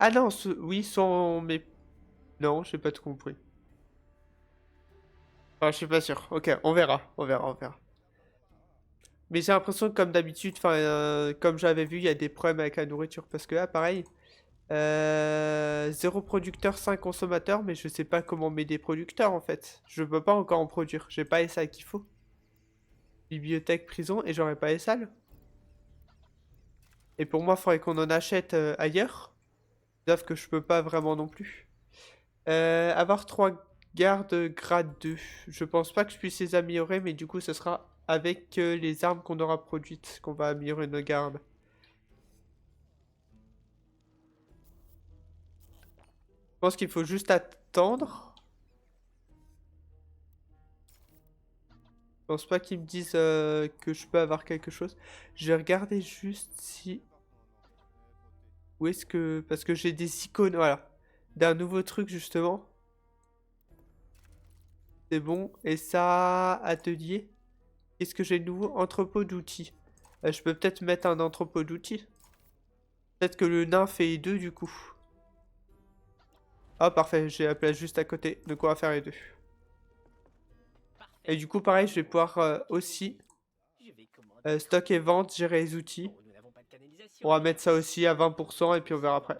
Ah non, oui, sans mes... Non, j'ai pas tout compris. Enfin, je suis pas sûr. Ok, on verra, on verra, on verra. Mais j'ai l'impression que comme d'habitude, enfin, comme j'avais vu, il y a des problèmes avec la nourriture. Parce que là, pareil, 0 producteur, 5 consommateurs, mais je sais pas comment mettre des producteurs en fait. Je peux pas encore en produire. J'ai pas les salles qu'il faut. Bibliothèque, prison, et j'aurais pas les salles. Et pour moi, il faudrait qu'on en achète ailleurs. Sauf que je peux pas vraiment non plus. Avoir 3 gardes grade 2. Je pense pas que je puisse les améliorer, mais du coup, ce sera avec les armes qu'on aura produites qu'on va améliorer nos gardes. Je pense qu'il faut juste attendre. Je pense pas qu'ils me disent que je peux avoir quelque chose. Je vais regarder juste si... Où est-ce que... Parce que j'ai des icônes, voilà. D'un nouveau truc, justement. C'est bon. Et ça... Atelier. Qu'est-ce que j'ai de nouveau? Entrepôt d'outils. Je peux peut-être mettre un entrepôt d'outils. Peut-être que le nain fait les deux, du coup. Ah, parfait. J'ai la place juste à côté. De quoi faire les deux. Et du coup, pareil, je vais pouvoir aussi... stock et vente, gérer les outils. On va mettre ça aussi à 20% et puis on verra après.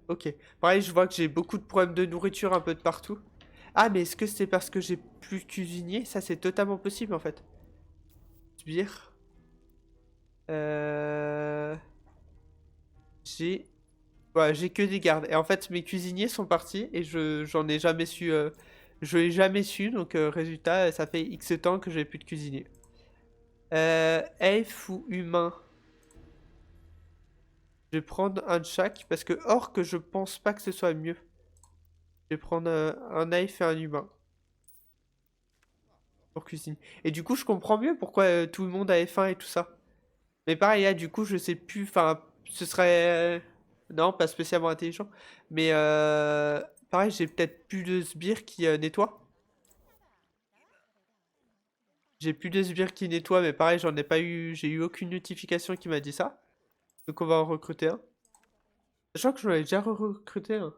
Ok. Pareil, je vois que j'ai beaucoup de problèmes de nourriture un peu de partout. Ah, mais est-ce que c'est parce que j'ai plus de cuisinier? Ça, c'est totalement possible, en fait. Sbire. Euh... J'ai... Voilà, j'ai que des gardes. Et en fait, mes cuisiniers sont partis et j'en ai jamais su... Je l'ai jamais su, donc résultat, ça fait X temps que j'ai plus de cuisinier. Elfe ou humain? Je vais prendre un de chaque, parce que orc, je pense pas que ce soit mieux. Je vais prendre un elfe et un humain. Pour cuisine. Et du coup, je comprends mieux pourquoi tout le monde avait faim et tout ça. Mais pareil, là, du coup, je sais plus. Enfin, ce serait. Non, pas spécialement intelligent. Mais pareil, j'ai peut-être plus de sbires qui nettoient. J'ai plus de sbires qui nettoient, mais pareil, j'en ai pas eu. J'ai eu aucune notification qui m'a dit ça. Donc, on va en recruter un. Je crois que j'en ai déjà recruté un.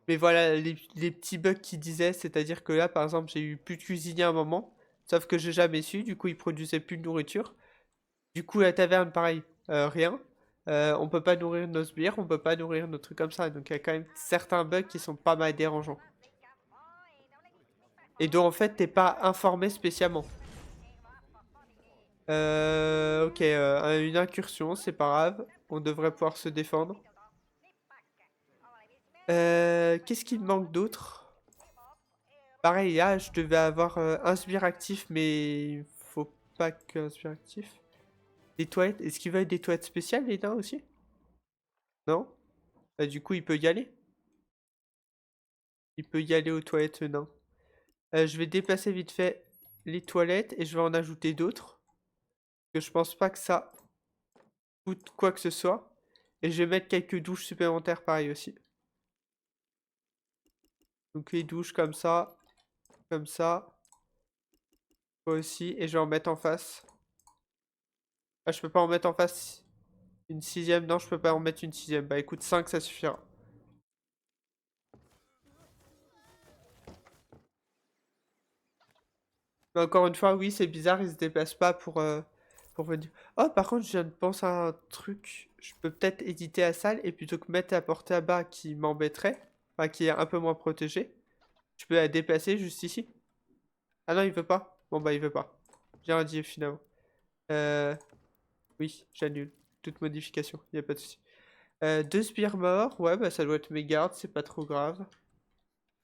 Mais voilà, les petits bugs qu'il disait, c'est-à-dire que là, par exemple, j'ai eu plus de cuisinier à un moment. Sauf que j'ai jamais su, du coup, il produisait plus de nourriture. Du coup, la taverne, pareil, rien. On peut pas nourrir nos sbires, on peut pas nourrir nos trucs comme ça. Donc il y a quand même certains bugs qui sont pas mal dérangeants. Et dont en fait t'es pas informé spécialement. Ok, une incursion, c'est pas grave. On devrait pouvoir se défendre. Qu'est-ce qu'il me manque d'autre? Pareil, là, je devais avoir un sbire actif, mais il faut pas qu'un sbire actif. Des toilettes, est-ce qu'il va être des toilettes spéciales, les nains aussi? Non? Du coup, il peut y aller. Il peut y aller aux toilettes nains. Je vais déplacer vite fait les toilettes et je vais en ajouter d'autres. Que je pense pas que ça coûte quoi que ce soit. Et je vais mettre quelques douches supplémentaires pareil aussi. Donc les douches comme ça, toi aussi. Et je vais en mettre en face. Ah, je peux pas en mettre en face une sixième. Non, je peux pas en mettre une sixième. Bah écoute, 5 ça suffira. Mais encore une fois, oui, c'est bizarre, ils se déplacent pas pour venir. Oh, par contre, je viens de penser à un truc. Je peux peut-être éditer la salle et plutôt que mettre la portée à bas qui m'embêterait, enfin qui est un peu moins protégée, je peux la déplacer juste ici. Ah non, il veut pas. Bon bah il veut pas. J'ai rien dit finalement. Euh, oui, j'annule. Toute modification, y a pas de souci. Deux sbires morts, ouais bah ça doit être mes gardes, c'est pas trop grave.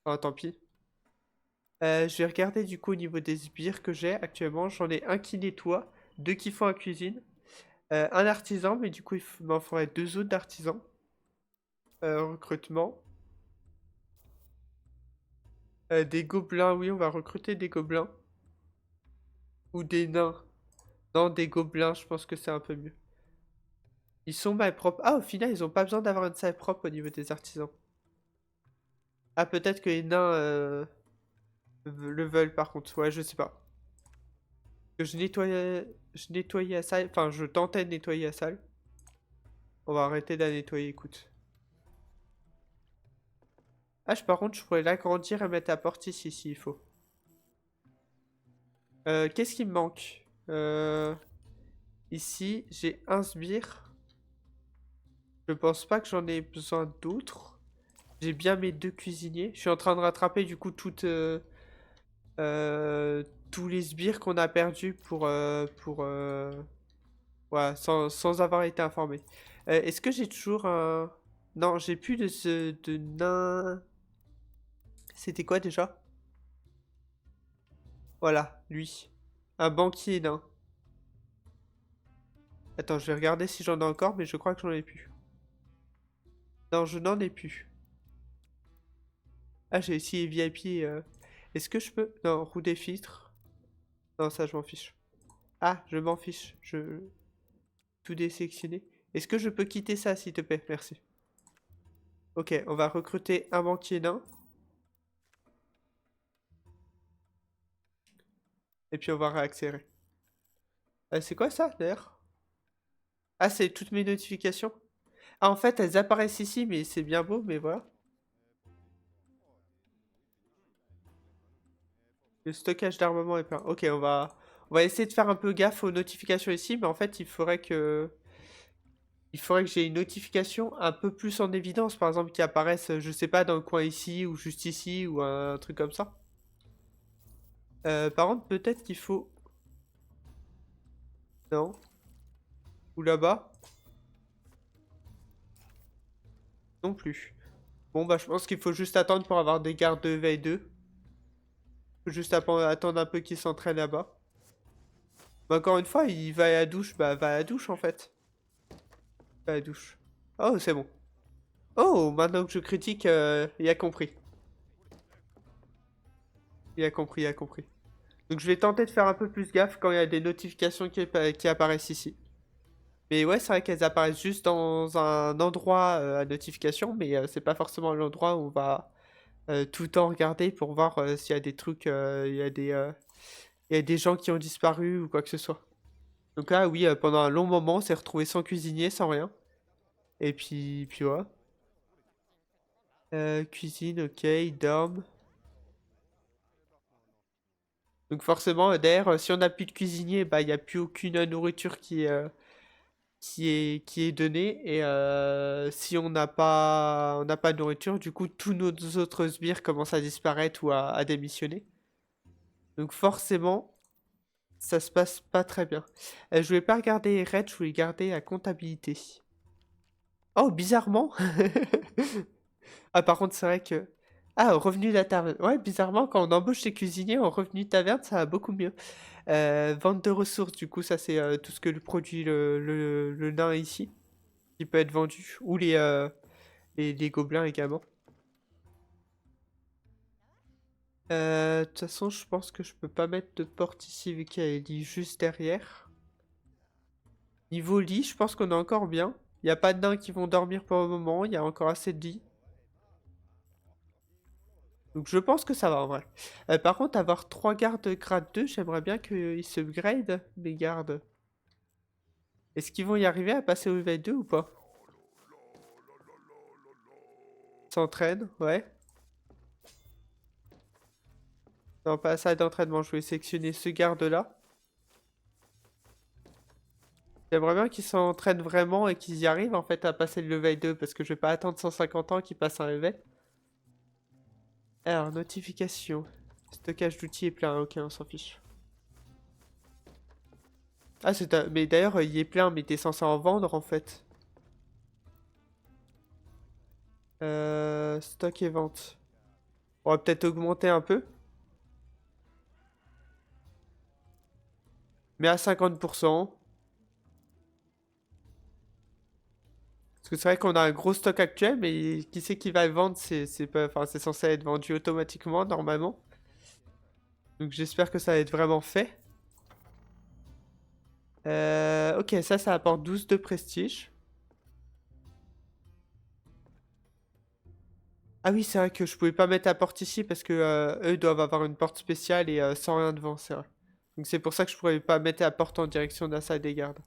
Enfin tant pis. Je vais regarder du coup au niveau des sbires que j'ai actuellement. J'en ai un qui nettoie, deux qui font la cuisine, un artisan, mais du coup il m'en faudrait deux autres d'artisans. Recrutement. Des gobelins, oui, on va recruter des gobelins. Ou des nains. Non, des gobelins, je pense que c'est un peu mieux. Ils sont mal propres. Ah, au final, ils ont pas besoin d'avoir une salle propre au niveau des artisans. Ah, peut-être que les nains le veulent par contre. Ouais, je sais pas. Que je nettoyais la salle, enfin je tentais de nettoyer la salle. On va arrêter de la nettoyer, écoute. Ah, par contre, je pourrais l'agrandir et mettre la porte ici, s'il faut. Qu'est-ce qui me manque? Ici, j'ai un sbire. Je pense pas que j'en ai besoin d'autres. J'ai bien mes deux cuisiniers. Je suis en train de rattraper du coup euh, tous les sbires qu'on a perdus voilà, sans avoir été informé. Est-ce que j'ai toujours un... Non, j'ai plus de nain... C'était quoi déjà? Voilà, lui. Un banquier nain. Attends, je vais regarder si j'en ai encore, mais je crois que j'en ai plus. Non, je n'en ai plus. Ah, j'ai essayé VIP. Est-ce que je peux... Non, roue des filtres. Non, ça, je m'en fiche. Ah, je m'en fiche. Tout désélectionner. Est-ce que je peux quitter ça, s'il te plaît? Merci. Ok, on va recruter un banquier nain. Et puis on va réaccélérer. C'est quoi ça, d'ailleurs? Ah, c'est toutes mes notifications? Ah, en fait, elles apparaissent ici, mais c'est bien beau, mais voilà. Le stockage d'armement est plein. Ok, on va essayer de faire un peu gaffe aux notifications ici, mais en fait, il faudrait que j'ai une notification un peu plus en évidence, par exemple, qui apparaisse, je sais pas, dans le coin ici, ou juste ici, ou un truc comme ça. Par contre, peut-être qu'il faut... Non. Ou là-bas. Non plus. Bon, bah, je pense qu'il faut juste attendre pour avoir des gardes de veille 2. Faut juste attendre un peu qu'ils s'entraînent là-bas. Bah, encore une fois, il va à la douche, bah, va à la douche, en fait. Va à la douche. Oh, c'est bon. Oh, maintenant que je critique, il a compris. Il a compris, il a compris. Donc je vais tenter de faire un peu plus gaffe quand il y a des notifications qui apparaissent ici. Mais ouais, c'est vrai qu'elles apparaissent juste dans un endroit à notification, mais c'est pas forcément l'endroit où on va tout le temps regarder pour voir s'il y a des trucs, il y a des gens qui ont disparu ou quoi que ce soit. Donc là, oui, pendant un long moment, on s'est retrouvé sans cuisinier, sans rien. Et puis voilà. Cuisine, ok, ils dorment. Donc forcément, derrière, si on n'a plus de cuisinier, bah il n'y a plus aucune nourriture qui est donnée. Et si on n'a pas de nourriture, du coup, tous nos autres sbires commencent à disparaître ou à démissionner. Donc forcément, ça se passe pas très bien. Je voulais pas regarder Red, je voulais garder la comptabilité. Oh, bizarrement. Ah, par contre, c'est vrai que... Ah, revenu de la taverne. Ouais, bizarrement, quand on embauche les cuisiniers en revenu de taverne, ça va beaucoup mieux. Vente de ressources, du coup, ça c'est tout ce que produit le nain ici, qui peut être vendu. Ou les gobelins également. De toute façon, je pense que je peux pas mettre de porte ici, vu qu'il y a les lits juste derrière. Niveau lit, je pense qu'on est encore bien. Il n'y a pas de nains qui vont dormir pour le moment, il y a encore assez de lits. Donc je pense que ça va en vrai. Par contre, avoir 3 gardes grade 2, j'aimerais bien qu'ils se grade, mes gardes. Est-ce qu'ils vont y arriver à passer au level 2 ou pas? S'entraînent, ouais. Non, pas la salle d'entraînement, je vais sélectionner ce garde-là. J'aimerais bien qu'ils s'entraînent vraiment et qu'ils y arrivent en fait à passer le level 2 parce que je vais pas attendre 150 ans qu'ils passent un level. Alors, notification. Stockage d'outils est plein, ok, on s'en fiche. Ah, mais d'ailleurs, il est plein, mais t'es censé en vendre en fait. Stock et vente. On va peut-être augmenter un peu. Mais à 50%. Parce que c'est vrai qu'on a un gros stock actuel, mais qui c'est qui va le vendre? C'est pas, enfin, c'est censé être vendu automatiquement, normalement. Donc j'espère que ça va être vraiment fait. Ok, ça apporte 12 de prestige. Ah oui, c'est vrai que je pouvais pas mettre la porte ici parce que eux doivent avoir une porte spéciale et sans rien devant, c'est vrai. Donc c'est pour ça que je pourrais pas mettre la porte en direction de la salle des gardes.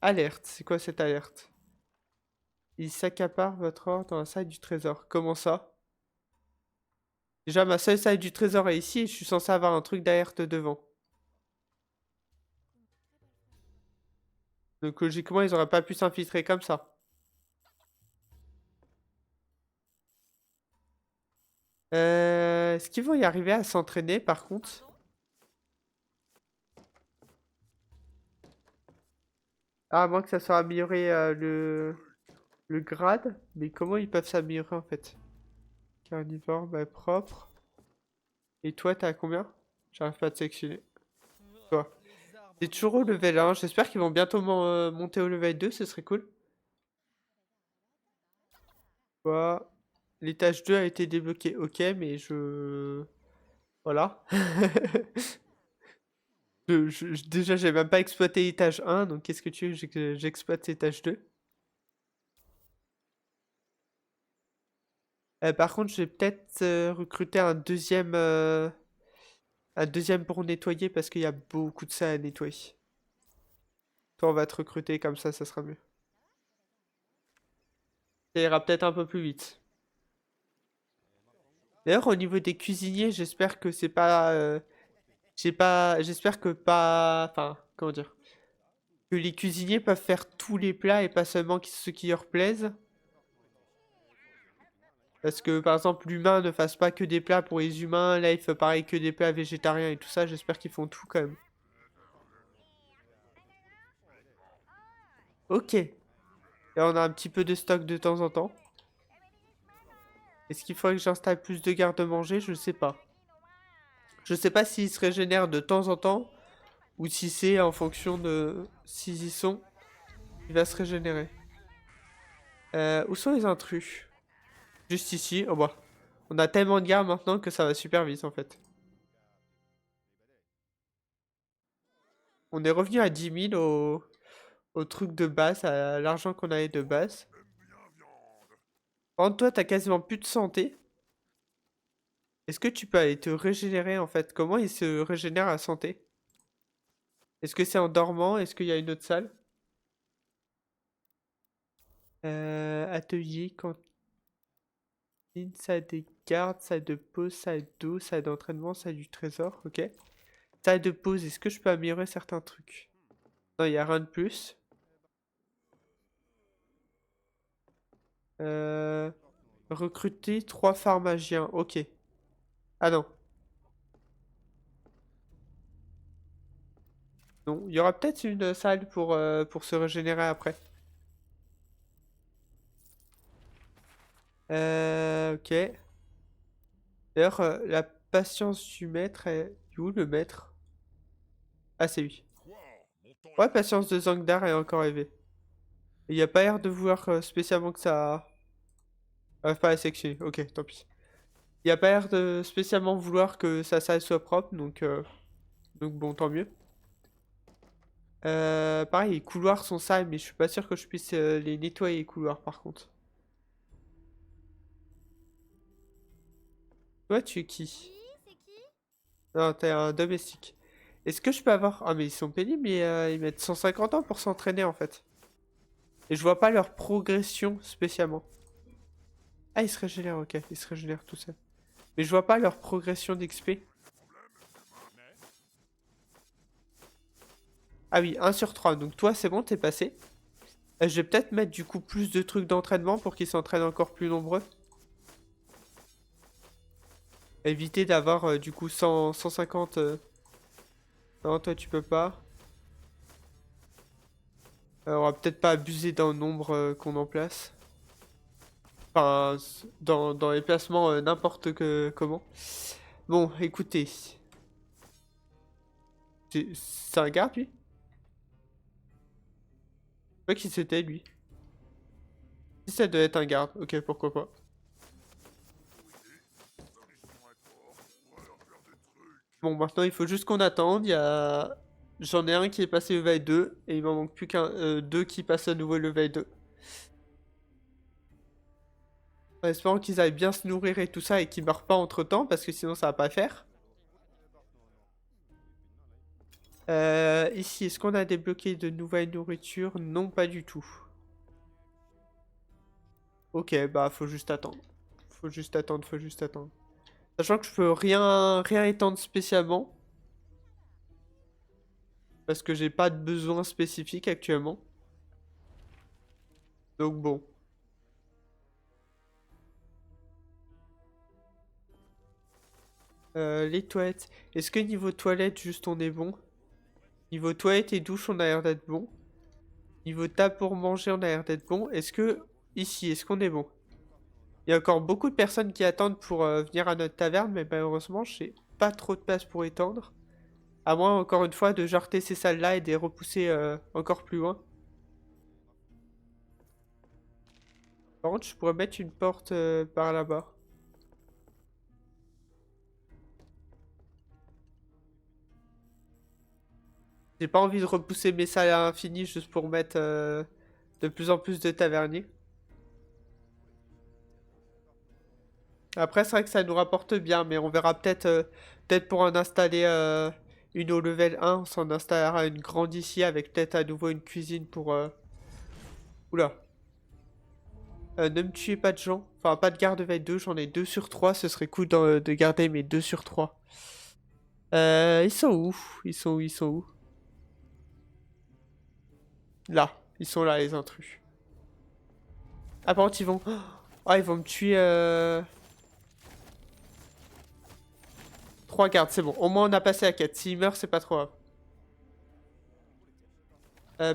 Alerte, c'est quoi cette alerte? Il s'accapare votre or dans la salle du trésor. Comment ça? Déjà, ma seule salle du trésor est ici et je suis censé avoir un truc d'alerte devant. Donc logiquement, ils auraient pas pu s'infiltrer comme ça. Est-ce qu'ils vont y arriver à s'entraîner par contre? Ah, à moins que ça soit amélioré le grade. Mais comment ils peuvent s'améliorer en fait? Carnivore, bah propre. Et toi, t'as combien? J'arrive pas à te sélectionner. Toi. T'es toujours au level 1. J'espère qu'ils vont bientôt monter au level 2, ce serait cool. Quoi? L'étage 2 a été débloqué. Ok, mais je... Voilà. Déjà, j'ai même pas exploité l'étage 1, donc qu'est-ce que tu veux que j'exploite l'étage 2? Par contre, je vais peut-être recruter un deuxième pour nettoyer parce qu'il y a beaucoup de ça à nettoyer. Toi, on va te recruter comme ça sera mieux. Ça ira peut-être un peu plus vite. D'ailleurs, au niveau des cuisiniers, j'espère que c'est pas, j'espère que pas, enfin, comment dire, que les cuisiniers peuvent faire tous les plats et pas seulement ceux qui leur plaisent. Parce que, par exemple, l'humain ne fasse pas que des plats pour les humains, là, il fait pareil que des plats végétariens et tout ça, j'espère qu'ils font tout quand même. Ok. Et on a un petit peu de stock de temps en temps. Est-ce qu'il faudrait que j'installe plus de garde-manger? Je sais pas. Je sais pas s'ils se régénèrent de temps en temps ou si c'est en fonction de s'ils y sont, il va se régénérer. Où sont les intrus? Juste ici. Oh bah. On a tellement de gardes maintenant que ça va super vite en fait. On est revenu à 10 000 au truc de base, à l'argent qu'on avait de base. Par contre, toi, t'as quasiment plus de santé. Est-ce que tu peux aller te régénérer en fait? Comment il se régénère à santé? Est-ce que c'est en dormant? Est-ce qu'il y a une autre salle? Atelier, cantine, salle des gardes, salle de pause, salle d'eau, salle d'entraînement, salle du trésor, ok. Salle de pause, est-ce que je peux améliorer certains trucs? Non, il n'y a rien de plus. Euh, Recruter 3 pharmaciens, ok. Ah non. Non, il y aura peut-être une salle pour se régénérer après. Ok. D'ailleurs, la patience du maître est... Où le maître? Ah, c'est lui. Ouais, patience de Zangdar est encore élevé. Il n'y a pas l'air de vouloir spécialement que ça... pas la section, ok, tant pis. Il n'y a pas l'air de spécialement vouloir que sa salle soit propre, donc bon, tant mieux. Pareil, les couloirs sont sales, mais je suis pas sûr que je puisse les nettoyer, les couloirs, par contre. Toi, tu es qui? Non, t'es un domestique. Est-ce que je peux avoir... Ah, mais ils sont pénibles, mais ils mettent 150 ans pour s'entraîner, en fait. Et je vois pas leur progression, spécialement. Ah, ils se régénèrent, ok. Ils se régénèrent tout seuls. Mais je vois pas leur progression d'XP. Ah oui, 1/3. Donc toi, c'est bon, t'es passé. Je vais peut-être mettre, du coup, plus de trucs d'entraînement pour qu'ils s'entraînent encore plus nombreux. Éviter d'avoir, du coup, 150... Non, toi, tu peux pas. On va peut-être pas abuser d'un nombre qu'on en place. Enfin, dans les placements n'importe comment. Bon, écoutez. C'est un garde, lui? Je sais pas qui c'était, lui. Si ça doit être un garde, ok, pourquoi pas. Bon, maintenant, il faut juste qu'on attende. J'en ai un qui est passé level 2, et il m'en manque plus qu'un, deux qui passent à nouveau level 2. En espérant qu'ils aillent bien se nourrir et tout ça, et qu'ils meurent pas entre-temps, parce que sinon ça va pas faire. Ici, est-ce qu'on a débloqué de nouvelles nourritures? Non, pas du tout. Ok, bah faut juste attendre. Faut juste attendre, faut juste attendre. Sachant que je peux rien étendre spécialement. Parce que j'ai pas de besoin spécifique actuellement. Donc bon. Les toilettes. Est-ce que niveau toilette, juste on est bon? Niveau toilette et douche, on a l'air d'être bon. Niveau table pour manger, on a l'air d'être bon. Est-ce que ici, est-ce qu'on est bon? Il y a encore beaucoup de personnes qui attendent pour venir à notre taverne, mais malheureusement, j'ai pas trop de place pour étendre. À moins, encore une fois, de jarter ces salles-là et de les repousser encore plus loin. Par contre, je pourrais mettre une porte par là-bas. J'ai pas envie de repousser mes salles à l'infini juste pour mettre de plus en plus de taverniers. Après, c'est vrai que ça nous rapporte bien, mais on verra peut-être pour en installer une au level 1, on s'en installera une grande ici avec peut-être à nouveau une cuisine pour... Oula. Ne me tuez pas de gens. Enfin, pas de garde veille 2, j'en ai 2 sur 3. Ce serait cool de garder mes 2 sur 3. Ils sont où? Ils sont où? Ils sont où? Là. Ils sont là, les intrus. Ah, par contre, ils vont... Ah, ils vont me tuer... 3 gardes, c'est bon. Au moins, on a passé la quête. S'ils meurent, c'est pas trop grave.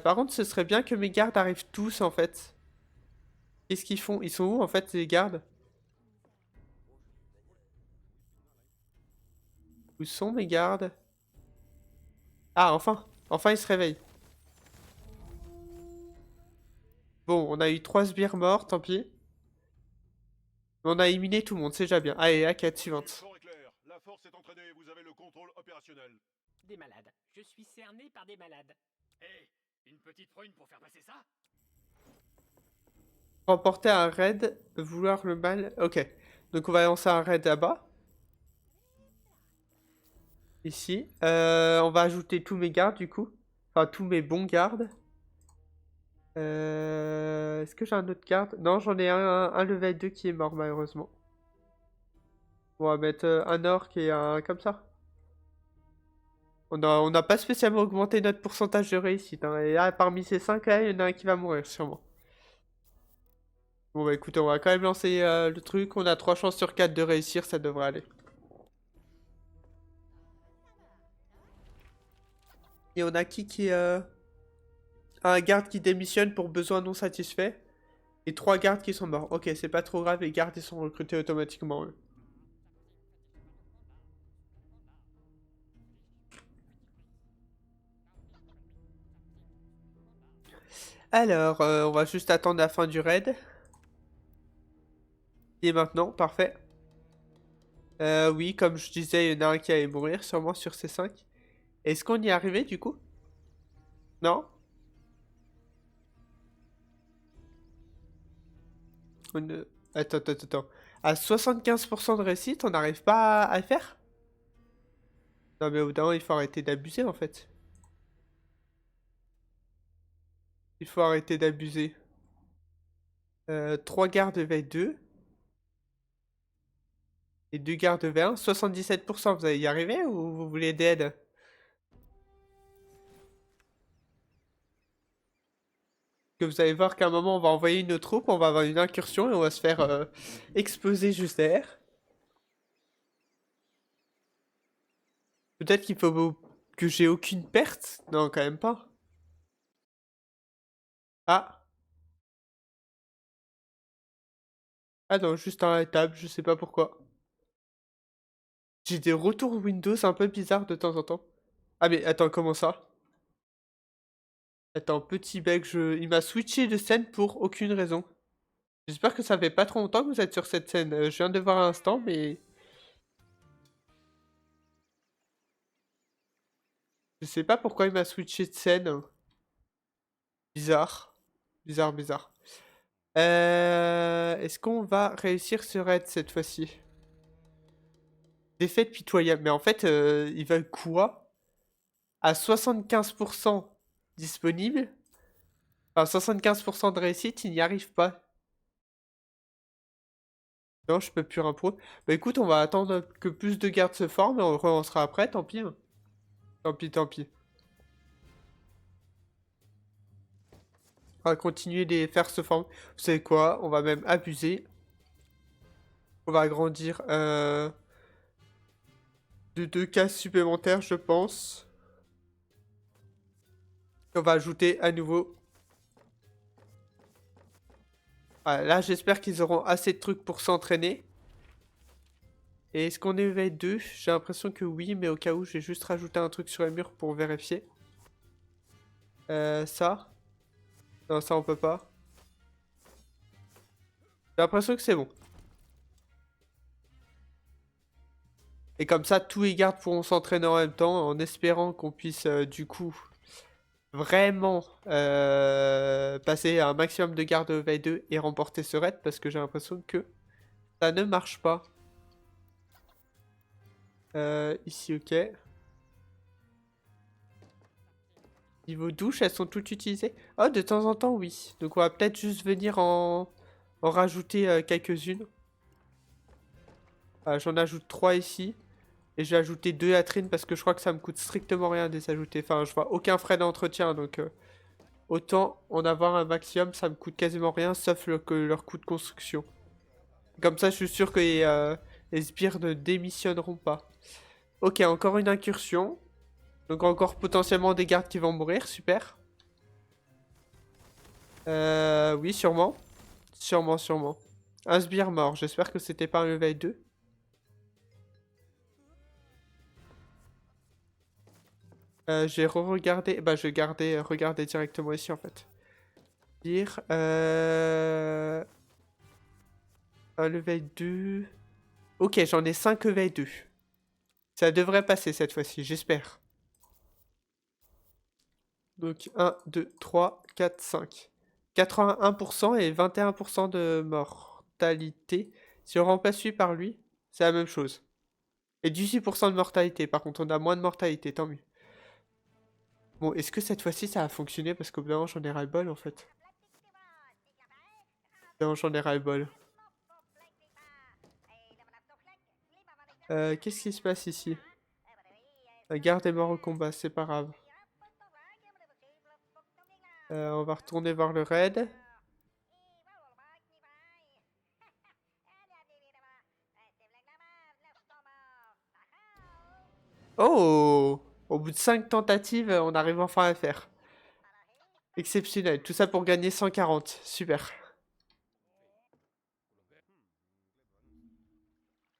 Par contre, ce serait bien que mes gardes arrivent tous, en fait. Qu'est-ce qu'ils font? Ils sont où, en fait, les gardes? Où sont mes gardes? Ah, enfin. Enfin, ils se réveillent. Bon, on a eu 3 sbires morts, tant pis. Mais on a éliminé tout le monde, c'est déjà bien. Allez, la quête suivante. La force est entraînée, vous avez le contrôle opérationnel. Des malades. Je suis cerné par des malades. Hé, une petite prune pour faire passer ça? Remporter un raid, vouloir le mal. Ok. Donc on va lancer un raid là-bas. Ici. On va ajouter tous mes gardes du coup. Enfin, tous mes bons gardes. Est-ce que j'ai un autre garde? Non, j'en ai un level 2 qui est mort malheureusement. On va mettre un orc et un comme ça. On n'a pas spécialement augmenté notre pourcentage de réussite, hein. Et là, parmi ces 5 là, il y en a un qui va mourir sûrement. Bon bah écoutez, on va quand même lancer le truc. On a 3 chances sur 4 de réussir, ça devrait aller. Et on a qui un garde qui démissionne pour besoin non satisfait. Et 3 gardes qui sont morts. Ok, c'est pas trop grave, les gardes ils sont recrutés automatiquement eux. Alors, on va juste attendre la fin du raid. Et maintenant, parfait. Oui, comme je disais, il y en a un qui allait mourir sûrement sur ces 5. Est-ce qu'on y est arrivé du coup? Non? Attends, attends, attends. À 75% de réussite, on n'arrive pas à le faire? Non mais au bout d'un moment, il faut arrêter d'abuser en fait. Il faut arrêter d'abuser. 3 gardes veille 2. Et 2 gardes veille 1. 77%, vous allez y arriver ou vous voulez des aides? Que vous allez voir qu'à un moment, on va envoyer une troupe, on va avoir une incursion et on va se faire exploser juste derrière. Peut-être qu'il faut que j'ai aucune perte? Non, quand même pas. Ah. Ah non, juste un table, je sais pas pourquoi. J'ai des retours Windows un peu bizarres de temps en temps. Ah mais attends, comment ça? Attends, petit bug, il m'a switché de scène pour aucune raison. J'espère que ça fait pas trop longtemps que vous êtes sur cette scène. Je viens de voir à l'instant, mais... Je sais pas pourquoi il m'a switché de scène. Bizarre. Bizarre, bizarre. Est-ce qu'on va réussir ce raid cette fois-ci? Défaite pitoyable. Mais en fait, ils veulent quoi? à 75% disponible, enfin 75% de réussite, il n'y arrive pas. Non, je peux plus un pro. Bah écoute, on va attendre que plus de gardes se forment et on relancera après, tant pis. Hein. Tant pis, tant pis. On va continuer de les faire se former. Vous savez quoi? On va même abuser. On va agrandir de 2 cases supplémentaires, je pense. On va ajouter à nouveau. Voilà, là, j'espère qu'ils auront assez de trucs pour s'entraîner. Et est-ce qu'on éveille 2? J'ai l'impression que oui, mais au cas où, je vais juste rajouter un truc sur les murs pour vérifier. Ça. Non, ça, on peut pas. J'ai l'impression que c'est bon. Et comme ça, tous les gardes pourront s'entraîner en même temps, en espérant qu'on puisse, du coup, vraiment passer à un maximum de gardes veille 2 et remporter ce raid, parce que j'ai l'impression que ça ne marche pas. Ici, ok. Niveau douche, elles sont toutes utilisées? Oh, de temps en temps, oui. Donc on va peut-être juste venir en rajouter quelques-unes. J'en ajoute 3 ici. Et je vais ajouter 2 latrines parce que je crois que ça me coûte strictement rien de les ajouter. Enfin, je vois aucun frais d'entretien, donc autant en avoir un maximum, ça me coûte quasiment rien, sauf leur coût de construction. Comme ça, je suis sûr que les sbires ne démissionneront pas. Ok, encore une incursion. Donc encore potentiellement des gardes qui vont mourir, super. Oui, sûrement. Sûrement, sûrement. Un sbire mort, j'espère que c'était pas un level 2. J'ai re-regardé, bah je gardais, regarder directement ici en fait. Sbire, un level 2. Ok, j'en ai 5 level 2. Ça devrait passer cette fois-ci, j'espère. Donc 1, 2, 3, 4, 5. 81% et 21% de mortalité. Si on remplace lui par lui, c'est la même chose. Et 18% de mortalité, par contre on a moins de mortalité, tant mieux. Bon, est-ce que cette fois-ci ça a fonctionné? Parce qu'au bout d'un moment j'en ai ras-le-bol en fait. Non, j'en ai ras-le-bol. Qu'est-ce qui se passe ici? La garde est mort au combat, c'est pas grave. On va retourner voir le raid. Oh! Au bout de 5 tentatives, on arrive enfin à le faire. Exceptionnel. Tout ça pour gagner 140. Super.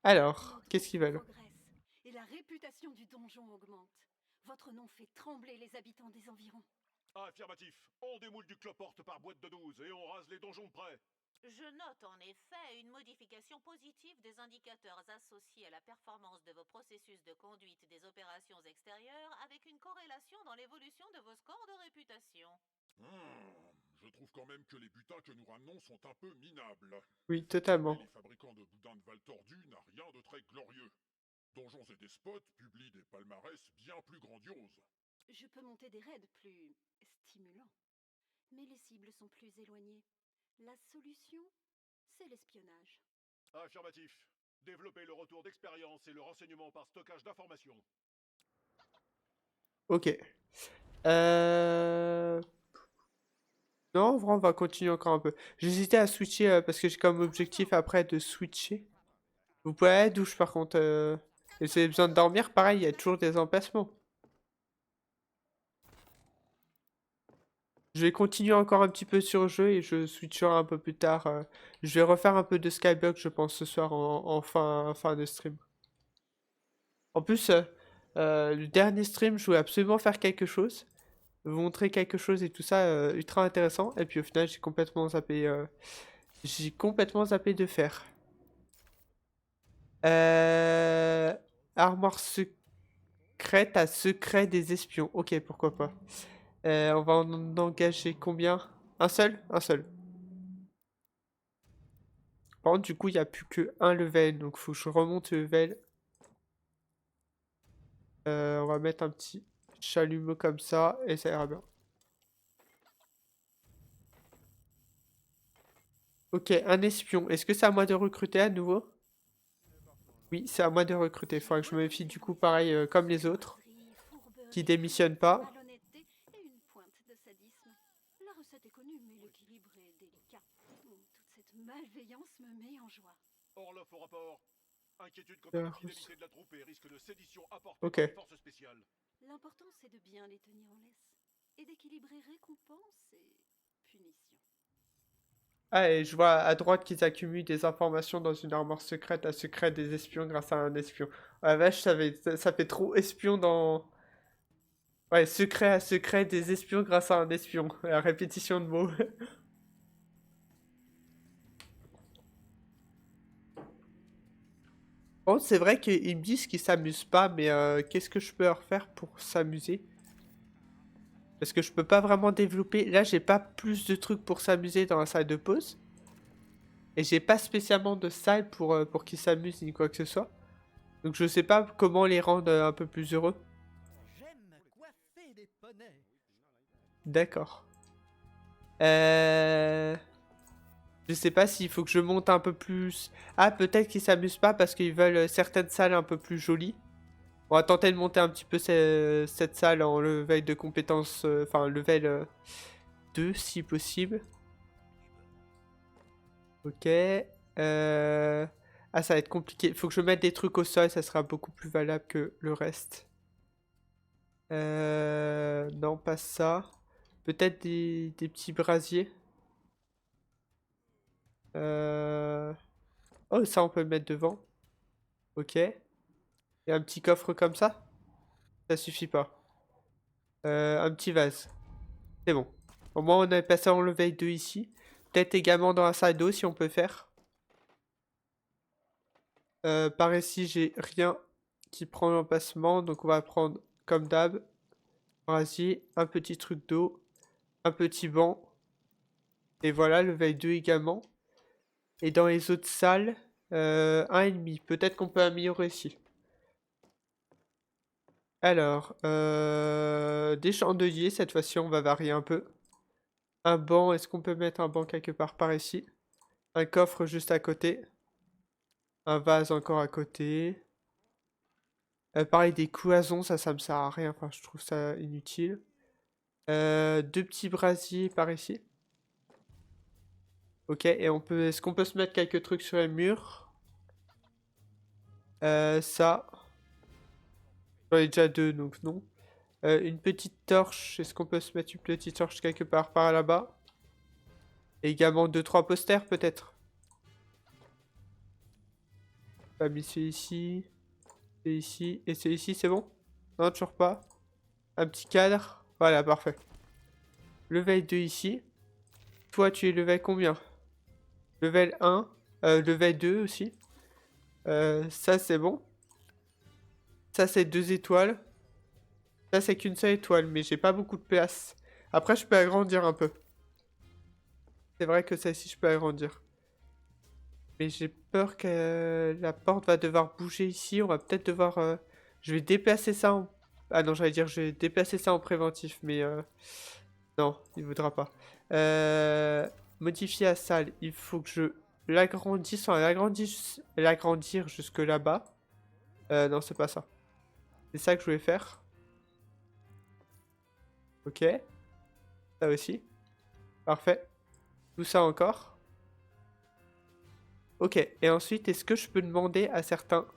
Alors, qu'est-ce qu'ils veulent? Progresse, et la réputation du donjon augmente. Votre nom fait trembler les habitants des environs. Affirmatif. On démoule du cloporte par boîte de 12 et on rase les donjons de près. Je note en effet une modification positive des indicateurs associés à la performance de vos processus de conduite des opérations extérieures avec une corrélation dans l'évolution de vos scores de réputation. Je trouve quand même que les butins que nous ramenons sont un peu minables. Oui, Et totalement. les fabricants de boudins de Val Tordu n'a rien de très glorieux. Donjons et Despotes publient des palmarès bien plus grandioses. Je peux monter des raids plus stimulants. Mais les cibles sont plus éloignées. La solution, c'est l'espionnage. Affirmatif. Développer le retour d'expérience et le renseignement par stockage d'informations. Ok. Non, en vrai, on va continuer encore un peu. J'hésitais à switcher parce que j'ai comme objectif après de switcher. Vous pouvez aller à la douche par contre. Et si vous avez besoin de dormir, pareil, il y a toujours des emplacements. Je vais continuer encore un petit peu sur le jeu et je switcherai un peu plus tard. Je vais refaire un peu de Skyblock, je pense, ce soir en fin de stream. En plus, le dernier stream, je voulais absolument faire quelque chose. Vous montrer quelque chose et tout ça, ultra intéressant. Et puis au final, j'ai complètement zappé de faire. Euh, Armoire secrète à secret des espions. Ok, pourquoi pas. On va en engager combien? Un seul? Un seul. Par contre, du coup, il n'y a plus que un level. Donc, faut que je remonte le level. On va mettre un petit j'allume comme ça et ça ira bien. Ok, un espion. Est-ce que c'est à moi de recruter à nouveau? Oui, c'est à moi de recruter. Faudrait que je me méfie du coup pareil comme les autres, qui démissionnent pas. Malhonnêteté et une pointe de sadisme. La recette est connue, mais l'équilibre est délicat. Toute cette malveillance me met en joie. Orloff au rapport. Inquiétude quant à la fidélité de la troupe et risque de sédition apporté Ok. par les forces spéciales. L'important, c'est de bien les tenir en laisse et d'équilibrer récompense et punition. Ah, et je vois à droite qu'ils accumulent des informations dans une armoire secrète, à secret des espions grâce à un espion. Ah, la vache, ça fait trop espion dans... Ouais, secret à secret des espions grâce à un espion. La répétition de mots. Bon, c'est vrai qu'ils me disent qu'ils s'amusent pas, mais qu'est-ce que je peux leur faire pour s'amuser? Parce que je peux pas vraiment développer... Là, j'ai pas plus de trucs pour s'amuser dans la salle de pause. Et j'ai pas spécialement de salle pour qu'ils s'amusent ni quoi que ce soit. Donc je sais pas comment les rendre un peu plus heureux. J'aime coiffer des poneys. D'accord. Je sais pas s'il faut que je monte un peu plus... Ah, peut-être qu'ils s'amusent pas parce qu'ils veulent certaines salles un peu plus jolies. On va tenter de monter un petit peu cette salle en level de compétences... Enfin, level 2 si possible. Ok. Ah, ça va être compliqué. Faut que je mette des trucs au sol, ça sera beaucoup plus valable que le reste. Non, pas ça. Peut-être des petits brasiers. Oh, ça, on peut le mettre devant. Ok. Et un petit coffre comme ça? Ça suffit pas. Un petit vase. C'est bon. Au moins, on a passé en level 2 ici. Peut-être également dans la salle d'eau, si on peut faire. Par ici, j'ai rien qui prend l'emplacement. Donc, on va prendre, comme d'hab, brasier, un petit truc d'eau, un petit banc. Et voilà, level 2 également. Et dans les autres salles, 1,5. Peut-être qu'on peut améliorer ici. Alors, des chandeliers, cette fois-ci on va varier un peu. Un banc, est-ce qu'on peut mettre un banc quelque part par ici? Un coffre juste à côté. Un vase encore à côté. Pareil, des cloisons, ça me sert à rien, enfin je trouve ça inutile. Deux petits brasiers par ici. Ok, et est-ce qu'on peut se mettre quelques trucs sur les murs? Ça. J'en ai déjà deux, donc non. Une petite torche. Est-ce qu'on peut se mettre une petite torche quelque part par là-bas? Et également 2-3 posters peut-être. Pas mis celui-ci. Celui-ci. Et celui-ci, c'est bon? Non, toujours pas. Un petit cadre. Voilà, parfait. Level 2 ici. Toi, tu es level combien? Level 1. Level 2 aussi. Ça, c'est bon. Ça, c'est 2 étoiles. Ça, c'est qu'une seule étoile, mais j'ai pas beaucoup de place. Après, je peux agrandir un peu. C'est vrai que celle-ci, je peux agrandir. Mais j'ai peur que la porte va devoir bouger ici. On va peut-être devoir... Je vais déplacer ça en... Ah non, j'allais dire, je vais déplacer ça en préventif, mais... Non, il voudra pas. Modifier la salle. Il faut que je l'agrandisse. On va l'agrandir jusque là-bas. Non, c'est pas ça. C'est ça que je voulais faire. Ok. Ça aussi. Parfait. Tout ça encore. Ok. Et ensuite, est-ce que je peux demander à certains...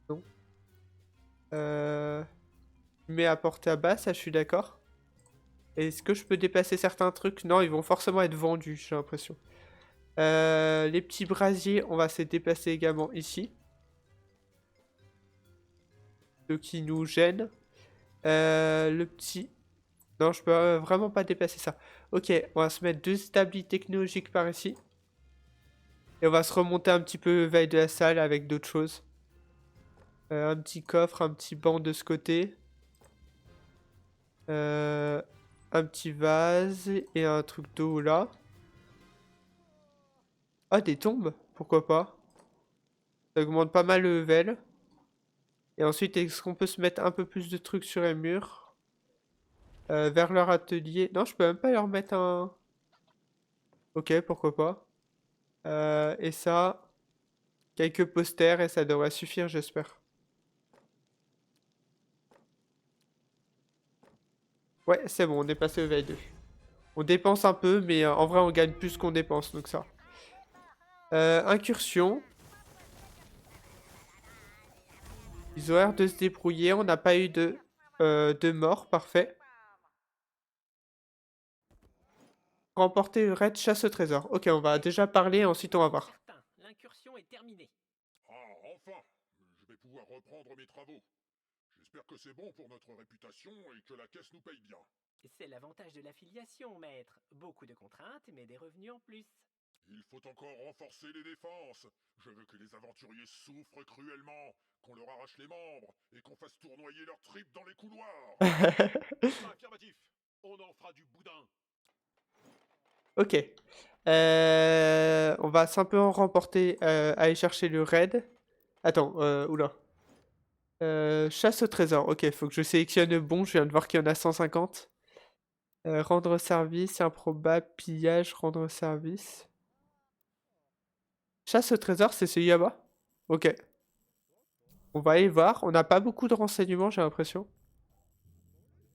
Non. Mais à portée à bas, ça je suis d'accord. Est-ce que je peux déplacer certains trucs? Non, ils vont forcément être vendus, j'ai l'impression. Les petits brasiers, on va se déplacer également ici. Ce qui nous gêne. Le petit... Non, je peux vraiment pas déplacer ça. Ok, on va se mettre 2 établis technologiques par ici. Et on va se remonter un petit peu le veille de la salle avec d'autres choses. Un petit coffre, un petit banc de ce côté. Un petit vase et un truc d'eau là. Ah, des tombes, pourquoi pas. Ça augmente pas mal le level. Et ensuite, est-ce qu'on peut se mettre un peu plus de trucs sur les murs? Vers leur atelier. Non, je peux même pas leur mettre un... Ok, pourquoi pas. Et ça, quelques posters et ça devrait suffire, j'espère. Ouais, c'est bon, on est passé au V2. On dépense un peu, mais en vrai, on gagne plus qu'on dépense, donc ça. Incursion. Ils ont l'air de se débrouiller, on n'a pas eu de mort, parfait. Remporter le raid chasse au trésor. Ok, on va déjà parler, ensuite on va voir. Certain, l'incursion est terminée. Ah, enfin! Je vais pouvoir reprendre mes travaux. J'espère que c'est bon pour notre réputation et que la caisse nous paye bien. C'est l'avantage de l'affiliation, maître. Beaucoup de contraintes, mais des revenus en plus. Il faut encore renforcer les défenses. Je veux que les aventuriers souffrent cruellement, qu'on leur arrache les membres et qu'on fasse tournoyer leurs tripes dans les couloirs. Affirmatif. On en fera du boudin. Ok. On va simplement remporter, aller chercher le raid. Attends, oula. Chasse au trésor. Ok, faut que je sélectionne le bon. Je viens de voir qu'il y en a 150. Rendre service, improbable, pillage, rendre service. Chasse au trésor, c'est celui là-bas? Ok. On va aller voir. On n'a pas beaucoup de renseignements, j'ai l'impression.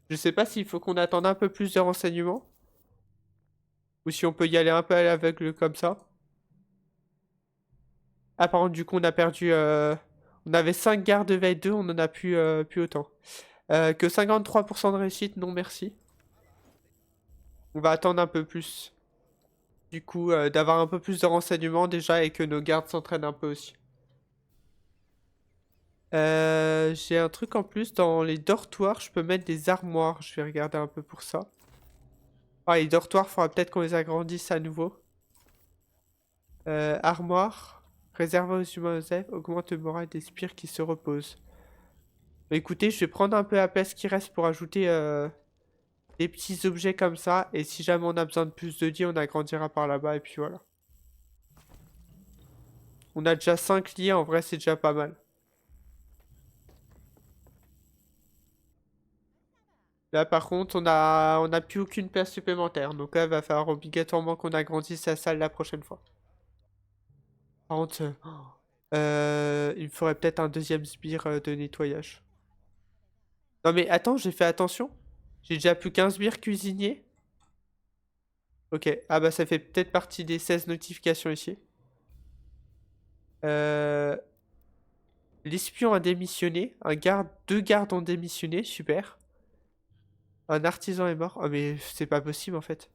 Je sais pas s'il faut qu'on attende un peu plus de renseignements. Ou si on peut y aller un peu à l'aveugle comme ça. Ah, par contre, du coup, on a perdu... On avait 5 gardes de veille 2, on en a plus autant. Que 53% de réussite, non merci. On va attendre un peu plus. Du coup, d'avoir un peu plus de renseignements déjà et que nos gardes s'entraînent un peu aussi. J'ai un truc en plus, dans les dortoirs, je peux mettre des armoires. Je vais regarder un peu pour ça. Ah, les dortoirs, faudra peut-être qu'on les agrandisse à nouveau. Armoire, réservé aux humains aux elfes, augmente le moral des spires qui se reposent. Bah, écoutez, je vais prendre un peu la place qui reste pour ajouter des petits objets comme ça. Et si jamais on a besoin de plus de lits, on agrandira par là-bas et puis voilà. On a déjà 5 lits, en vrai c'est déjà pas mal. Là par contre, on a plus aucune place supplémentaire. Donc là, il va falloir obligatoirement qu'on agrandisse la salle la prochaine fois. Par contre, il me faudrait peut-être un deuxième sbire de nettoyage. Non mais attends, j'ai fait attention. J'ai déjà plus qu'un sbire cuisinier. Ok, ah bah ça fait peut-être partie des 16 notifications ici. L'espion a démissionné. Deux gardes ont démissionné, super. Un artisan est mort. Oh mais c'est pas possible en fait.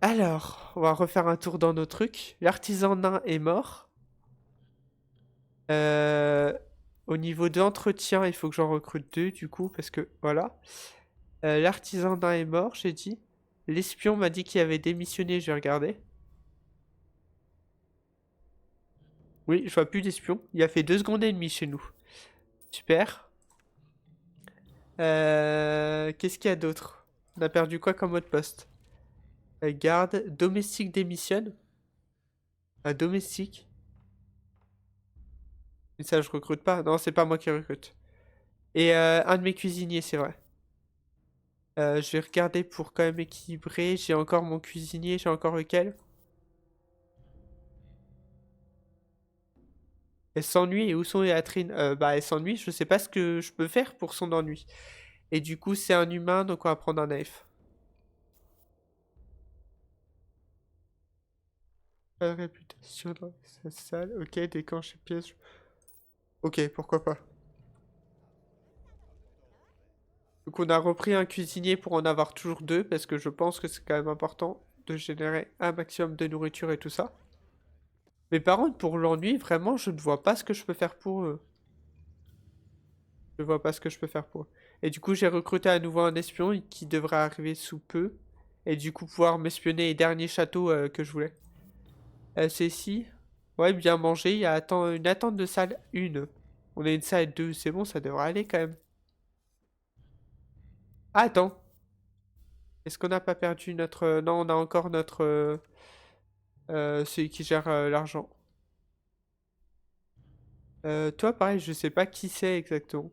Alors, on va refaire un tour dans nos trucs. L'artisan nain est mort. Au niveau de l'entretien, il faut que j'en recrute 2 du coup, parce que voilà. L'artisan nain est mort, j'ai dit. L'espion m'a dit qu'il avait démissionné, j'ai regardé. Oui, je vois plus d'espion. Il a fait 2 secondes et demie chez nous. Super. Qu'est-ce qu'il y a d'autre? On a perdu quoi comme mot de poste? Garde, domestique démissionne. Un domestique. Mais ça, je recrute pas. Non, c'est pas moi qui recrute. Et un de mes cuisiniers, c'est vrai. Je vais regarder pour quand même équilibrer. J'ai encore mon cuisinier, j'ai encore lequel? Elle s'ennuie et où sont les latrines? Bah, elle s'ennuie, je sais pas ce que je peux faire pour son ennui. Et du coup, c'est un humain, donc on va prendre un elfe. Pas de réputation dans sa salle. Ok, déclencher piège. Ok, pourquoi pas. Donc on a repris un cuisinier pour en avoir toujours 2, parce que je pense que c'est quand même important de générer un maximum de nourriture et tout ça. Mais par contre, pour l'ennui, vraiment, je ne vois pas ce que je peux faire pour eux. Je vois pas ce que je peux faire pour eux. Et du coup, j'ai recruté à nouveau un espion qui devrait arriver sous peu. Et du coup, pouvoir m'espionner les derniers châteaux que je voulais. C'est ici. Ouais, bien manger. Il y a une attente de salle 1. On a une salle 2. C'est bon, ça devrait aller quand même. Ah, attends. Est-ce qu'on n'a pas perdu notre... Non, on a encore notre... celui qui gère l'argent. Toi, pareil, je sais pas qui c'est exactement.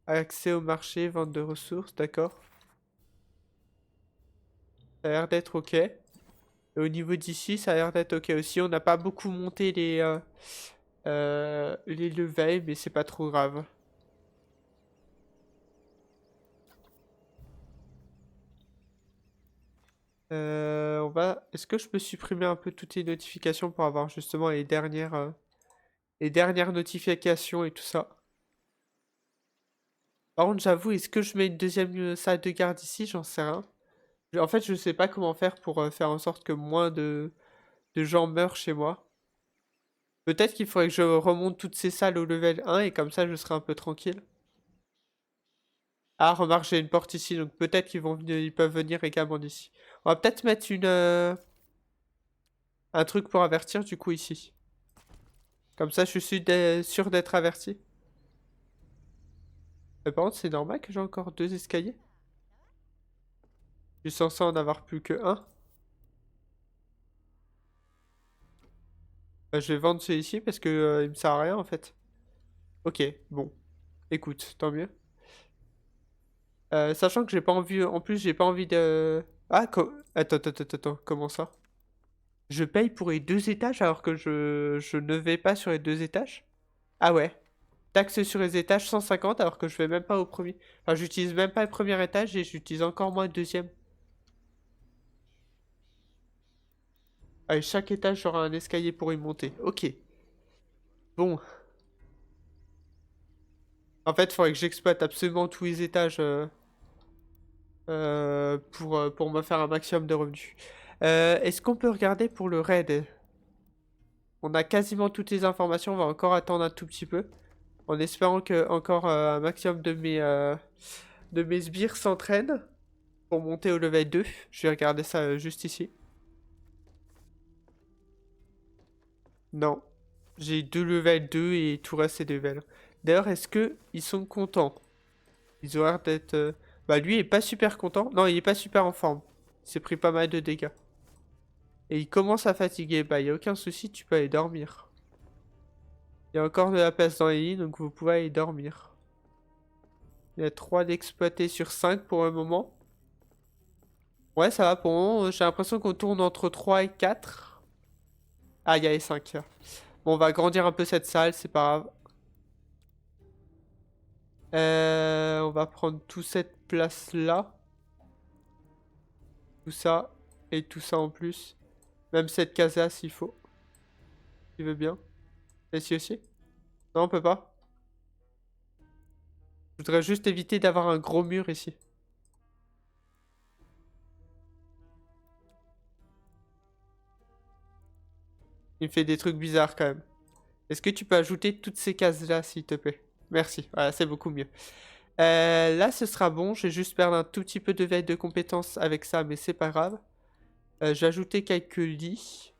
Accès au marché, vente de ressources, d'accord. Ça a l'air d'être ok. Et au niveau d'ici, ça a l'air d'être ok aussi. On n'a pas beaucoup monté les levels, mais c'est pas trop grave. On va... Est-ce que je peux supprimer un peu toutes les notifications pour avoir justement les dernières notifications et tout ça? Par contre, j'avoue, est-ce que je mets une deuxième salle de garde ici? J'en sais rien. En fait, je sais pas comment faire pour faire en sorte que moins de gens meurent chez moi. Peut-être qu'il faudrait que je remonte toutes ces salles au level 1 et comme ça je serai un peu tranquille. Ah, remarque, j'ai une porte ici, donc peut-être ils peuvent venir également d'ici. On va peut-être mettre un truc pour avertir du coup ici. Comme ça, je suis sûr d'être averti. Mais par contre, c'est normal que j'ai encore 2 escaliers. Je suis censé en avoir plus que un. Bah, je vais vendre celui-ci parce que il me sert à rien en fait. Ok, bon. Écoute, tant mieux. Sachant que j'ai pas envie, en plus j'ai pas envie de... Ah, attends, comment ça? Je paye pour les 2 étages alors que je ne vais pas sur les 2 étages? Ah ouais. Taxe sur les étages 150 alors que je vais même pas au premier. Enfin, j'utilise même pas le premier étage et j'utilise encore moins le deuxième. Allez, chaque étage aura un escalier pour y monter. Ok. Bon. En fait, il faudrait que j'exploite absolument tous les étages pour me faire un maximum de revenus. Est-ce qu'on peut regarder pour le raid? On a quasiment toutes les informations, on va encore attendre un tout petit peu. En espérant que encore un maximum de mes sbires s'entraînent pour monter au level 2. Je vais regarder ça juste ici. Non. J'ai 2 level 2 et tout reste c'est level. D'ailleurs, est-ce que ils sont contents? Ils ont l'air d'être... Bah lui il est pas super content. Non, il est pas super en forme. Il s'est pris pas mal de dégâts. Et il commence à fatiguer. Bah y a aucun souci, tu peux aller dormir. Il y a encore de la place dans les lits, donc vous pouvez aller dormir. Il y a 3 d'exploités sur 5 pour le moment. Ouais, ça va pour le moment. J'ai l'impression qu'on tourne entre 3 et 4. Ah, il y a les 5 là. Bon, on va agrandir un peu cette salle, c'est pas grave. On va prendre toute cette place-là. Tout ça. Et tout ça en plus. Même cette case-là s'il faut. Tu veux bien? Ici aussi? Non, on peut pas. Je voudrais juste éviter d'avoir un gros mur ici. Il me fait des trucs bizarres quand même. Est-ce que tu peux ajouter toutes ces cases-là, s'il te plaît? Merci. Voilà, c'est beaucoup mieux. Là, ce sera bon. Je vais juste perdre un tout petit peu de veille de compétences avec ça, mais c'est pas grave. J'ai ajouté quelques lits.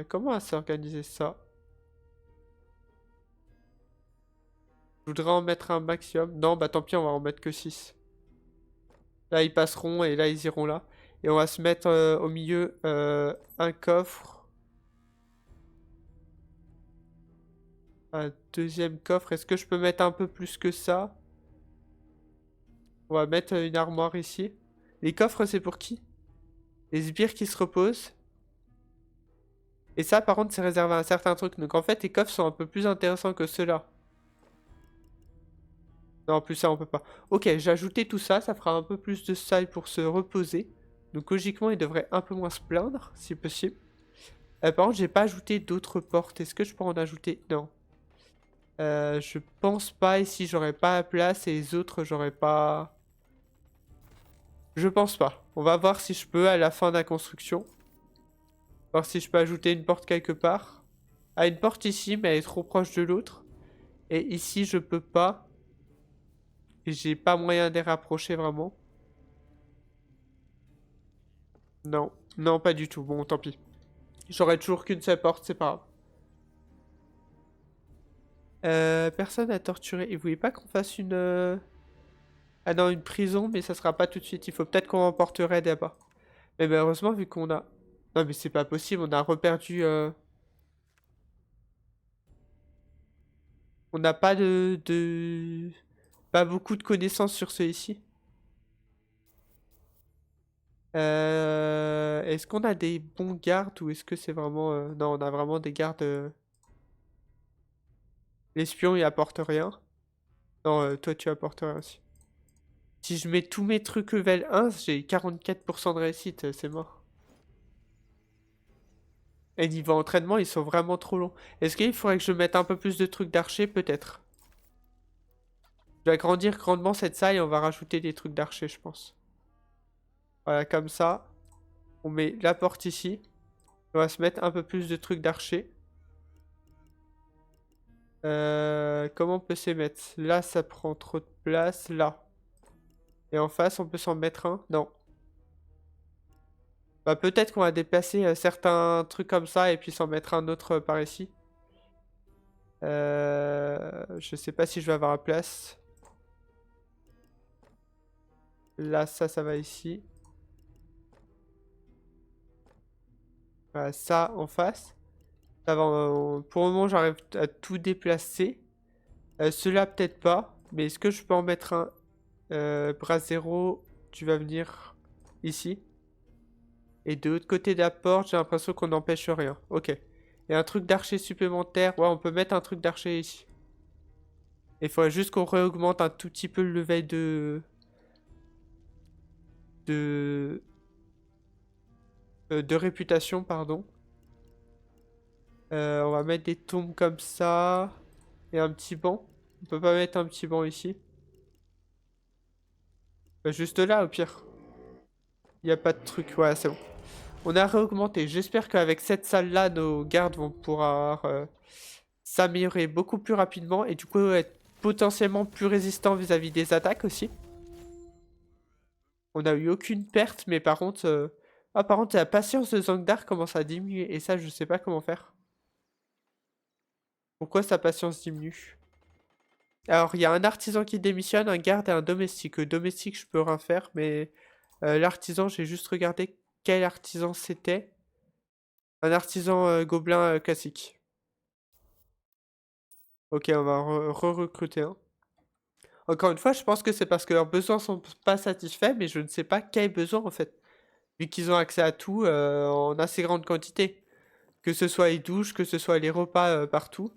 Comment s'organiser ça? Je voudrais en mettre un maximum. Non, bah tant pis, on va en mettre que 6. Là, ils passeront et là, ils iront là. Et on va se mettre au milieu un coffre. Un deuxième coffre. Est-ce que je peux mettre un peu plus que ça? On va mettre une armoire ici. Les coffres, c'est pour qui? Les sbires qui se reposent. Et ça, par contre, c'est réservé à un certain truc. Donc en fait, les coffres sont un peu plus intéressants que ceux-là. Non, en plus ça, on peut pas. Ok, j'ai ajouté tout ça. Ça fera un peu plus de salle pour se reposer. Donc logiquement, il devrait un peu moins se plaindre, si possible. Par contre, j'ai pas ajouté d'autres portes. Est-ce que je peux en ajouter? Non. Je pense pas. Ici, j'aurais pas la place. Et les autres, j'aurais pas... Je pense pas. On va voir si je peux à la fin de la construction. Voir si je peux ajouter une porte quelque part. Ah, une porte ici, mais elle est trop proche de l'autre. Et ici, je peux pas. Et j'ai pas moyen de les rapprocher vraiment. Non. Non, pas du tout. Bon, tant pis. J'aurai toujours qu'une seule porte, c'est pas grave. Personne à torturer. Il voulait pas qu'on fasse une... Ah non, une prison, mais ça sera pas tout de suite. Il faut peut-être qu'on emporterait d'abord. Mais malheureusement, vu qu'on a... Non, mais c'est pas possible, on a reperdu... On n'a pas pas beaucoup de connaissances sur celui-ci. Est-ce qu'on a des bons gardes ou est-ce que c'est vraiment... Non, on a vraiment des gardes... L'espion, il apporte rien. Non, toi, tu apportes rien aussi. Si je mets tous mes trucs level 1, j'ai 44% de réussite, c'est mort. Et niveau entraînement, ils sont vraiment trop longs. Est-ce qu'il faudrait que je mette un peu plus de trucs d'archer? Peut-être. Je vais agrandir grandement cette salle et on va rajouter des trucs d'archer, je pense. Voilà, comme ça. On met la porte ici. On va se mettre un peu plus de trucs d'archer. Comment on peut s'y mettre? Là, ça prend trop de place. Là. Et en face, on peut s'en mettre un? Non. Bah, peut-être qu'on va déplacer certains trucs comme ça et puis s'en mettre un autre par ici. Je sais pas si je vais avoir la place. Là, ça va ici. Voilà, ça en face. Ça va, pour le moment, j'arrive à tout déplacer. Ceux-là, peut-être pas. Mais est-ce que je peux en mettre un? Bras zéro, tu vas venir ici. Et de l'autre côté de la porte, j'ai l'impression qu'on n'empêche rien. Ok. Et un truc d'archer supplémentaire. Ouais, on peut mettre un truc d'archer ici. Il faudrait juste qu'on réaugmente un tout petit peu le level de réputation, pardon. On va mettre des tombes comme ça. Et un petit banc. On peut pas mettre un petit banc ici. Bah, juste là, au pire. Il n'y a pas de truc. Voilà, c'est bon. On a réaugmenté. J'espère qu'avec cette salle-là, nos gardes vont pouvoir s'améliorer beaucoup plus rapidement. Et du coup, être potentiellement plus résistants vis-à-vis des attaques aussi. On n'a eu aucune perte, mais par contre... Ah, par contre, la patience de Zangdar commence à diminuer. Et ça, je sais pas comment faire. Pourquoi sa patience diminue? Alors, il y a un artisan qui démissionne, un garde et un domestique. Le domestique, je peux rien faire, mais l'artisan, j'ai juste regardé quel artisan c'était. Un artisan gobelin classique. Ok, on va re-recruter un. Encore une fois, je pense que c'est parce que leurs besoins sont pas satisfaits, mais je ne sais pas quels besoins en fait. Vu qu'ils ont accès à tout en assez grande quantité. Que ce soit les douches, que ce soit les repas partout.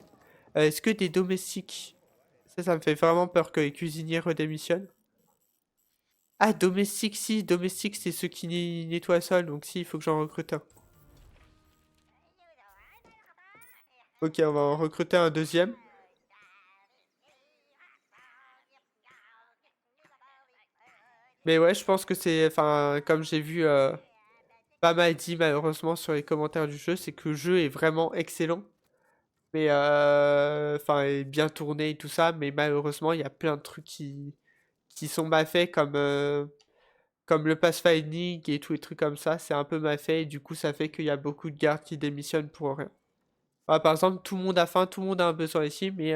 Est-ce que des domestiques... Ça me fait vraiment peur que les cuisiniers redémissionnent. Ah, domestique, si. Domestique, c'est ceux qui nettoient le sol. Donc si, il faut que j'en recrute un. Ok, on va en recruter un deuxième. Mais ouais, je pense que c'est... Enfin, comme j'ai vu pas mal dit malheureusement sur les commentaires du jeu, c'est que le jeu est vraiment excellent. Mais enfin, est bien tourné et tout ça. Mais malheureusement, il y a plein de trucs qui sont mal faits comme le pathfinding et tous les trucs comme ça. C'est un peu mal fait et du coup, ça fait qu'il y a beaucoup de gardes qui démissionnent pour rien. Voilà, par exemple, tout le monde a faim, tout le monde a un besoin ici, mais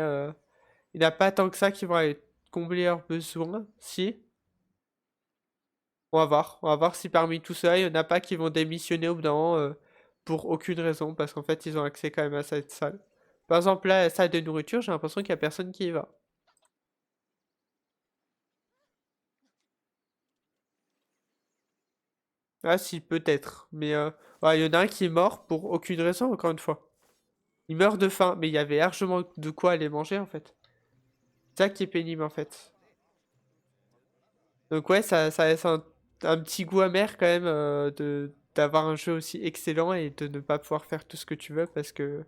il n'y a pas tant que ça qui vont aller combler leurs besoins. Si. On va voir. On va voir si parmi tout ça, il n'y en a pas qui vont démissionner au bout d'un moment pour aucune raison, parce qu'en fait, ils ont accès quand même à cette salle. Par exemple, là, la salle de nourriture, j'ai l'impression qu'il n'y a personne qui y va. Ah si, peut-être. Mais ouais, il y en a un qui est mort pour aucune raison, encore une fois. Il meurt de faim, mais il y avait largement de quoi aller manger, en fait. C'est ça qui est pénible, en fait. Donc ouais, ça laisse un petit goût amer quand même d'avoir un jeu aussi excellent et de ne pas pouvoir faire tout ce que tu veux parce que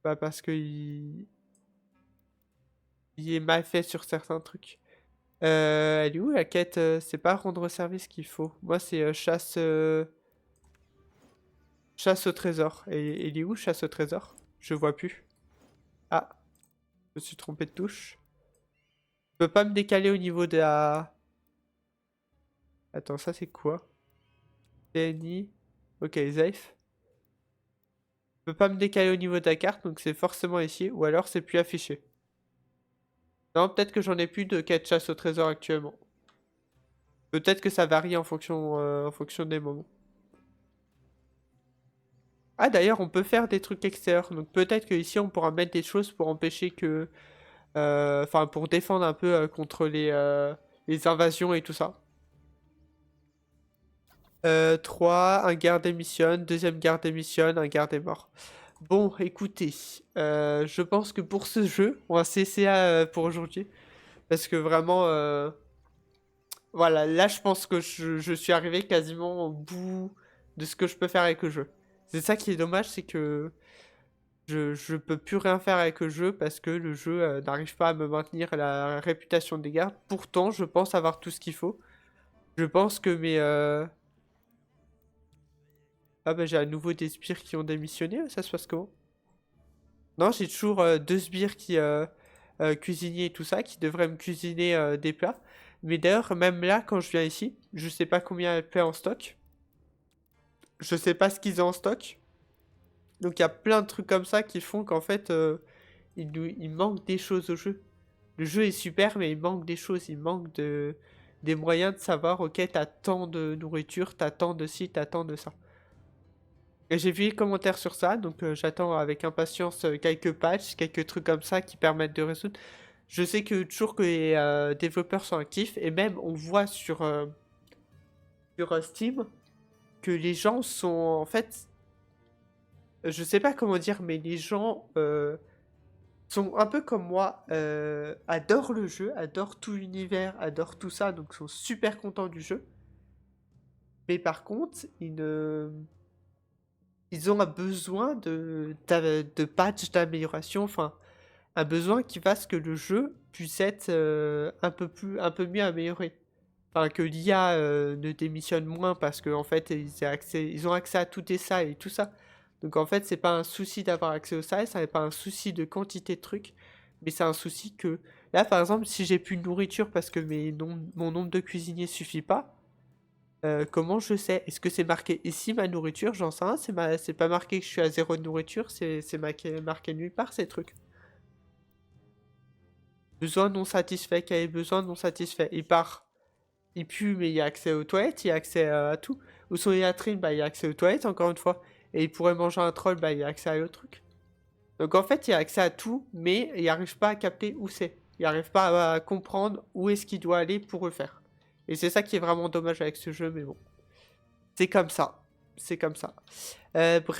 parce que il est mal fait sur certains trucs. Elle est où la quête? C'est pas rendre service qu'il faut. Moi c'est chasse au trésor. Et il est où chasse au trésor? Je vois plus. Ah, je me suis trompé de touche. Je peux pas me décaler au niveau de la... Attends, ça c'est quoi? TNI. Ok, Zaif. Je peux pas me décaler au niveau de la carte, donc c'est forcément ici, ou alors c'est plus affiché. Non, peut-être que j'en ai plus de quête chasse au trésor actuellement. Peut-être que ça varie en fonction des moments. Ah d'ailleurs, on peut faire des trucs extérieurs. Donc peut-être que ici on pourra mettre des choses pour empêcher que... Enfin, pour défendre un peu contre les invasions et tout ça. 3, un garde démissionne, deuxième garde démissionne, un garde est mort. Bon, écoutez, je pense que pour ce jeu, on va cesser pour aujourd'hui. Parce que vraiment, voilà, là je pense que je suis arrivé quasiment au bout de ce que je peux faire avec le jeu. C'est ça qui est dommage, c'est que je peux plus rien faire avec le jeu parce que le jeu n'arrive pas à me maintenir la réputation des gardes. Pourtant, je pense avoir tout ce qu'il faut. Je pense que mes... Ah bah j'ai à nouveau des sbires qui ont démissionné, ça se passe comment? Non, j'ai toujours 2 sbires qui... cuisiniers et tout ça, qui devraient me cuisiner des plats. Mais d'ailleurs, même là, quand je viens ici, je sais pas combien elle paie en stock. Je sais pas ce qu'ils ont en stock. Donc il y a plein de trucs comme ça qui font qu'en fait, il manque des choses au jeu. Le jeu est super, mais il manque des choses. Il manque des moyens de savoir, ok, t'as tant de nourriture, t'as tant de ci, t'as tant de ça. Et j'ai vu les commentaires sur ça, donc j'attends avec impatience quelques patchs, quelques trucs comme ça qui permettent de résoudre. Je sais que toujours que les développeurs sont actifs, et même on voit sur Steam que les gens sont en fait... Je sais pas comment dire, mais les gens sont un peu comme moi, adorent le jeu, adorent tout l'univers, adorent tout ça, donc sont super contents du jeu. Mais par contre, ils ont un besoin de patch, d'amélioration, enfin, un besoin qui fasse que le jeu puisse être un peu mieux amélioré. Enfin, que l'IA ne démissionne moins parce qu'en fait, ils ont accès à tout et ça et tout ça. Donc en fait, c'est pas un souci d'avoir accès au ça n'est pas un souci de quantité de trucs, mais c'est un souci que... Là, par exemple, si j'ai plus de nourriture parce que mon nombre de cuisiniers suffit pas, comment je sais? Est-ce que c'est marqué ici ma nourriture? J'en sais rien, c'est pas marqué que je suis à 0 de nourriture, c'est marqué nulle part ces trucs. Besoin non satisfait, cahier besoin non satisfait. Il pue, mais il y a accès aux toilettes, il y a accès à tout. Où sont les latrines? Bah, il y a accès aux toilettes, encore une fois. Et il pourrait manger un troll, bah, il y a accès à l'autre truc. Donc en fait, il y a accès à tout, mais il n'arrive pas à capter où c'est. Il n'arrive pas à comprendre où est-ce qu'il doit aller pour le faire. Et c'est ça qui est vraiment dommage avec ce jeu, mais bon. C'est comme ça. C'est comme ça. Bref.